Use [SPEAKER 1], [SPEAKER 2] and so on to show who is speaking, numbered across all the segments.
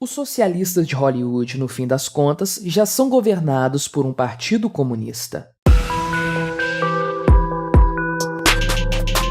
[SPEAKER 1] Os socialistas de Hollywood, no fim das contas, já são governados por um partido comunista.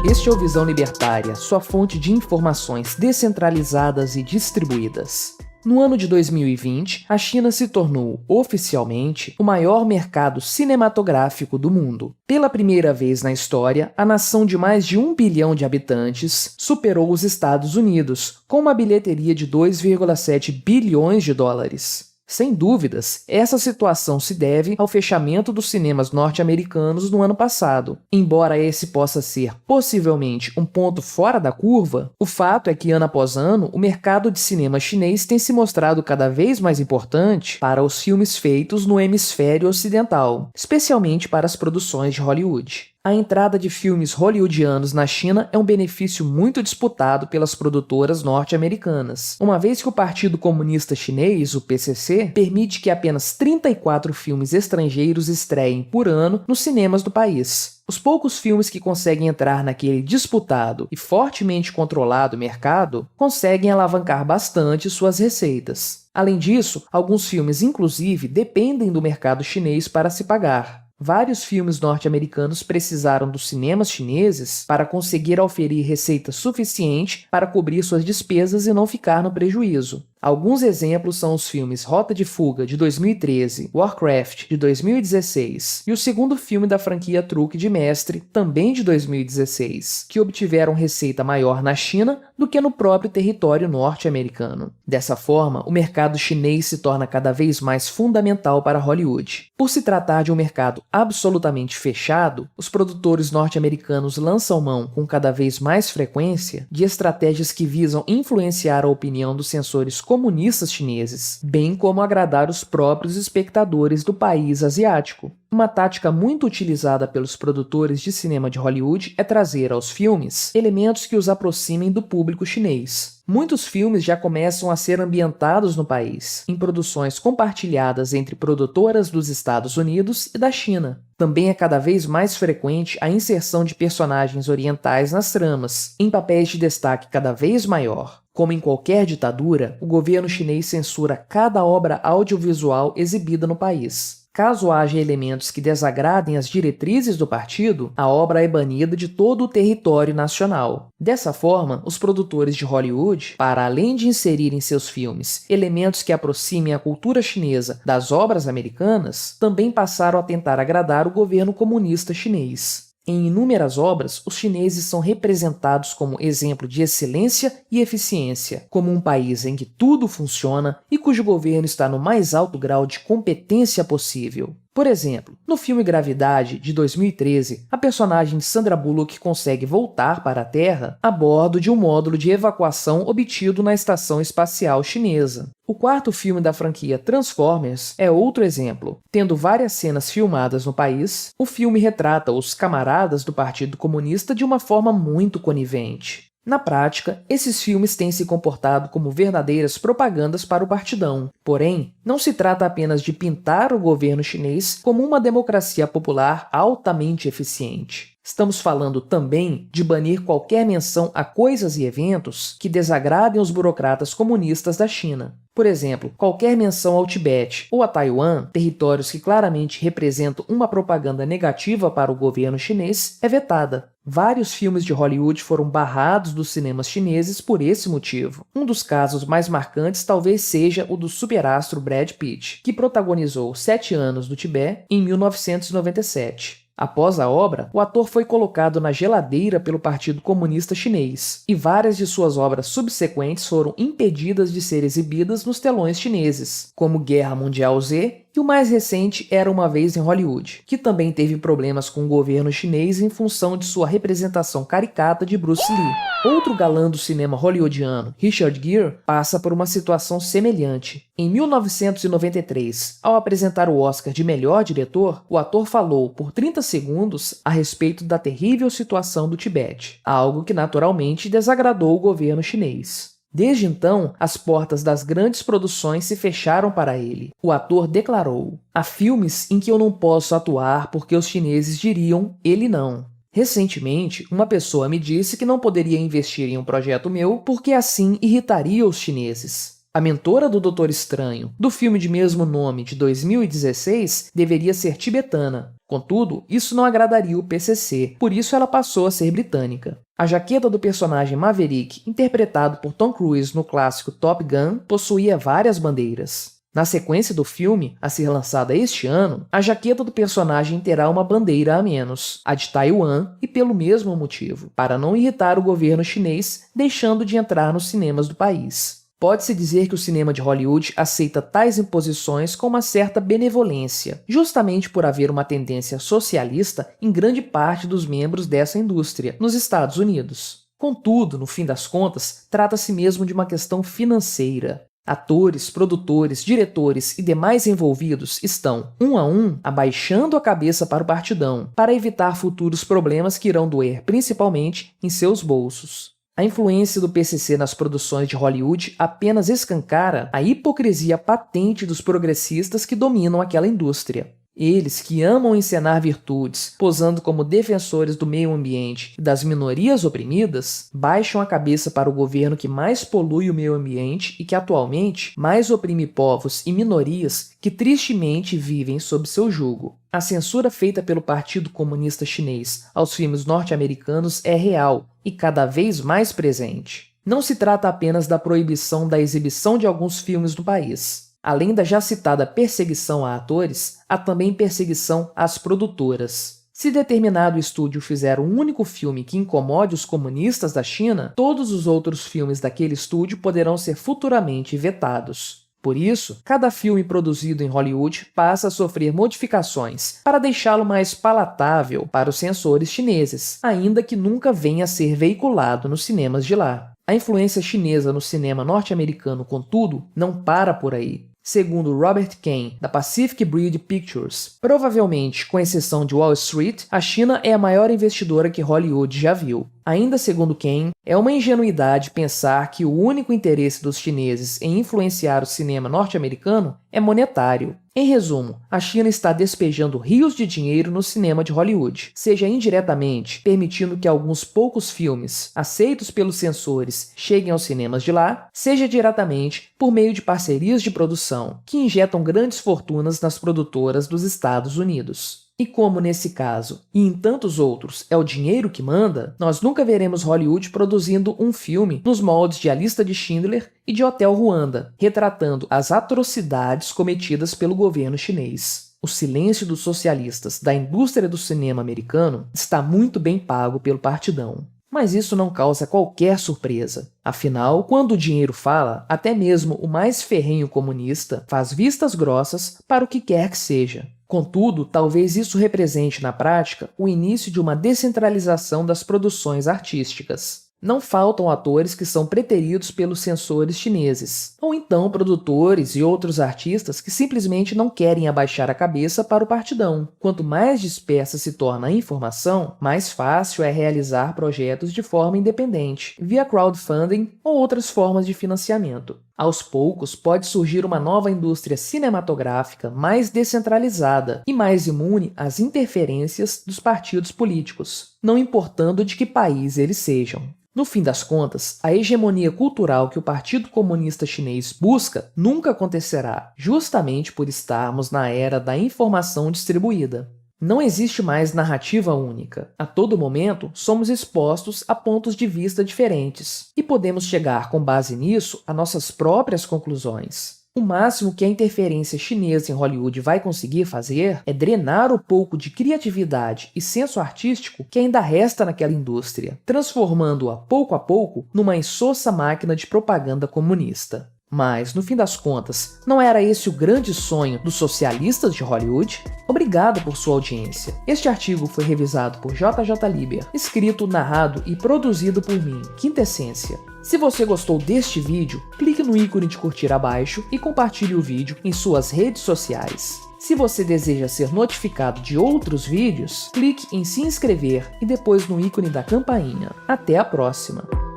[SPEAKER 1] Este é o Visão Libertária, sua fonte de informações descentralizadas e distribuídas. No ano de 2020, a China se tornou, oficialmente, o maior mercado cinematográfico do mundo. Pela primeira vez na história, a nação de mais de 1 bilhão de habitantes superou os Estados Unidos, com uma bilheteria de 2,7 bilhões de dólares. Sem dúvidas, essa situação se deve ao fechamento dos cinemas norte-americanos no ano passado. Embora esse possa ser, possivelmente, um ponto fora da curva, o fato é que, ano após ano, o mercado de cinema chinês tem se mostrado cada vez mais importante para os filmes feitos no hemisfério ocidental, especialmente para as produções de Hollywood. A entrada de filmes hollywoodianos na China é um benefício muito disputado pelas produtoras norte-americanas, uma vez que o Partido Comunista Chinês, o PCC, permite que apenas 34 filmes estrangeiros estreiem por ano nos cinemas do país. Os poucos filmes que conseguem entrar naquele disputado e fortemente controlado mercado conseguem alavancar bastante suas receitas. Além disso, alguns filmes, inclusive, dependem do mercado chinês para se pagar. Vários filmes norte-americanos precisaram dos cinemas chineses para conseguir oferir receita suficiente para cobrir suas despesas e não ficar no prejuízo. Alguns exemplos são os filmes Rota de Fuga, de 2013, Warcraft, de 2016, e o segundo filme da franquia Truque de Mestre, também de 2016, que obtiveram receita maior na China do que no próprio território norte-americano. Dessa forma, o mercado chinês se torna cada vez mais fundamental para Hollywood. Por se tratar de um mercado absolutamente fechado, os produtores norte-americanos lançam mão com cada vez mais frequência de estratégias que visam influenciar a opinião dos censores comunistas chineses, bem como agradar os próprios espectadores do país asiático. Uma tática muito utilizada pelos produtores de cinema de Hollywood é trazer aos filmes elementos que os aproximem do público chinês. Muitos filmes já começam a ser ambientados no país, em produções compartilhadas entre produtoras dos Estados Unidos e da China. Também é cada vez mais frequente a inserção de personagens orientais nas tramas, em papéis de destaque cada vez maior. Como em qualquer ditadura, o governo chinês censura cada obra audiovisual exibida no país. Caso haja elementos que desagradem as diretrizes do partido, a obra é banida de todo o território nacional. Dessa forma, os produtores de Hollywood, para além de inserir em seus filmes elementos que aproximem a cultura chinesa das obras americanas, também passaram a tentar agradar o governo comunista chinês. Em inúmeras obras, os chineses são representados como exemplo de excelência e eficiência, como um país em que tudo funciona e cujo governo está no mais alto grau de competência possível. Por exemplo, no filme Gravidade, de 2013, a personagem Sandra Bullock consegue voltar para a Terra a bordo de um módulo de evacuação obtido na estação espacial chinesa. O quarto filme da franquia Transformers é outro exemplo. Tendo várias cenas filmadas no país, o filme retrata os camaradas do Partido Comunista de uma forma muito conivente. Na prática, esses filmes têm se comportado como verdadeiras propagandas para o partidão. Porém, não se trata apenas de pintar o governo chinês como uma democracia popular altamente eficiente. Estamos falando também de banir qualquer menção a coisas e eventos que desagradem os burocratas comunistas da China. Por exemplo, qualquer menção ao Tibete ou a Taiwan, territórios que claramente representam uma propaganda negativa para o governo chinês, é vetada. Vários filmes de Hollywood foram barrados dos cinemas chineses por esse motivo. Um dos casos mais marcantes talvez seja o do superastro Brad Pitt, que protagonizou 7 anos do Tibete em 1997. Após a obra, o ator foi colocado na geladeira pelo Partido Comunista Chinês, e várias de suas obras subsequentes foram impedidas de ser exibidas nos telões chineses, como Guerra Mundial Z e o mais recente Era Uma Vez em Hollywood, que também teve problemas com o governo chinês em função de sua representação caricata de Bruce Lee. Outro galã do cinema hollywoodiano, Richard Gere, passa por uma situação semelhante. Em 1993, ao apresentar o Oscar de melhor diretor, o ator falou por 30 segundos a respeito da terrível situação do Tibete, algo que naturalmente desagradou o governo chinês. Desde então, as portas das grandes produções se fecharam para ele. O ator declarou: "Há filmes em que eu não posso atuar porque os chineses diriam, ele não." Recentemente, uma pessoa me disse que não poderia investir em um projeto meu porque assim irritaria os chineses. A mentora do Doutor Estranho, do filme de mesmo nome de 2016, deveria ser tibetana. Contudo, isso não agradaria o PCC, por isso ela passou a ser britânica. A jaqueta do personagem Maverick, interpretado por Tom Cruise no clássico Top Gun, possuía várias bandeiras. Na sequência do filme, a ser lançada este ano, a jaqueta do personagem terá uma bandeira a menos, a de Taiwan, e pelo mesmo motivo, para não irritar o governo chinês, deixando de entrar nos cinemas do país. Pode-se dizer que o cinema de Hollywood aceita tais imposições com uma certa benevolência, justamente por haver uma tendência socialista em grande parte dos membros dessa indústria, nos Estados Unidos. Contudo, no fim das contas, trata-se mesmo de uma questão financeira. Atores, produtores, diretores e demais envolvidos estão, um a um, abaixando a cabeça para o partidão, para evitar futuros problemas que irão doer principalmente em seus bolsos. A influência do PCC nas produções de Hollywood apenas escancara a hipocrisia patente dos progressistas que dominam aquela indústria. Eles, que amam encenar virtudes, posando como defensores do meio ambiente e das minorias oprimidas, baixam a cabeça para o governo que mais polui o meio ambiente e que atualmente mais oprime povos e minorias que tristemente vivem sob seu jugo. A censura feita pelo Partido Comunista Chinês aos filmes norte-americanos é real e cada vez mais presente. Não se trata apenas da proibição da exibição de alguns filmes no país. Além da já citada perseguição a atores, há também perseguição às produtoras. Se determinado estúdio fizer um único filme que incomode os comunistas da China, todos os outros filmes daquele estúdio poderão ser futuramente vetados. Por isso, cada filme produzido em Hollywood passa a sofrer modificações para deixá-lo mais palatável para os censores chineses, ainda que nunca venha a ser veiculado nos cinemas de lá. A influência chinesa no cinema norte-americano, contudo, não para por aí. Segundo Robert Kane, da Pacific Breed Pictures, provavelmente com exceção de Wall Street, a China é a maior investidora que Hollywood já viu. Ainda segundo Kane, é uma ingenuidade pensar que o único interesse dos chineses em influenciar o cinema norte-americano é monetário. Em resumo, a China está despejando rios de dinheiro no cinema de Hollywood, seja indiretamente permitindo que alguns poucos filmes, aceitos pelos censores, cheguem aos cinemas de lá, seja diretamente por meio de parcerias de produção, que injetam grandes fortunas nas produtoras dos Estados Unidos. E como nesse caso, e em tantos outros, é o dinheiro que manda, nós nunca veremos Hollywood produzindo um filme nos moldes de A Lista de Schindler e de Hotel Ruanda, retratando as atrocidades cometidas pelo governo chinês. O silêncio dos socialistas da indústria do cinema americano está muito bem pago pelo partidão. Mas isso não causa qualquer surpresa. Afinal, quando o dinheiro fala, até mesmo o mais ferrenho comunista faz vistas grossas para o que quer que seja. Contudo, talvez isso represente na prática o início de uma descentralização das produções artísticas. Não faltam atores que são preteridos pelos censores chineses, ou então produtores e outros artistas que simplesmente não querem abaixar a cabeça para o partidão. Quanto mais dispersa se torna a informação, mais fácil é realizar projetos de forma independente, via crowdfunding ou outras formas de financiamento. Aos poucos, pode surgir uma nova indústria cinematográfica mais descentralizada e mais imune às interferências dos partidos políticos, não importando de que país eles sejam. No fim das contas, a hegemonia cultural que o Partido Comunista Chinês busca nunca acontecerá, justamente por estarmos na era da informação distribuída. Não existe mais narrativa única. A todo momento, somos expostos a pontos de vista diferentes, e podemos chegar, com base nisso, a nossas próprias conclusões. O máximo que a interferência chinesa em Hollywood vai conseguir fazer é drenar o pouco de criatividade e senso artístico que ainda resta naquela indústria, transformando-a pouco a pouco numa insossa máquina de propaganda comunista. Mas, no fim das contas, não era esse o grande sonho dos socialistas de Hollywood? Obrigado por sua audiência. Este artigo foi revisado por JJ Liber, escrito, narrado e produzido por mim, Quintessência. Se você gostou deste vídeo, clique no ícone de curtir abaixo e compartilhe o vídeo em suas redes sociais. Se você deseja ser notificado de outros vídeos, clique em se inscrever e depois no ícone da campainha. Até a próxima!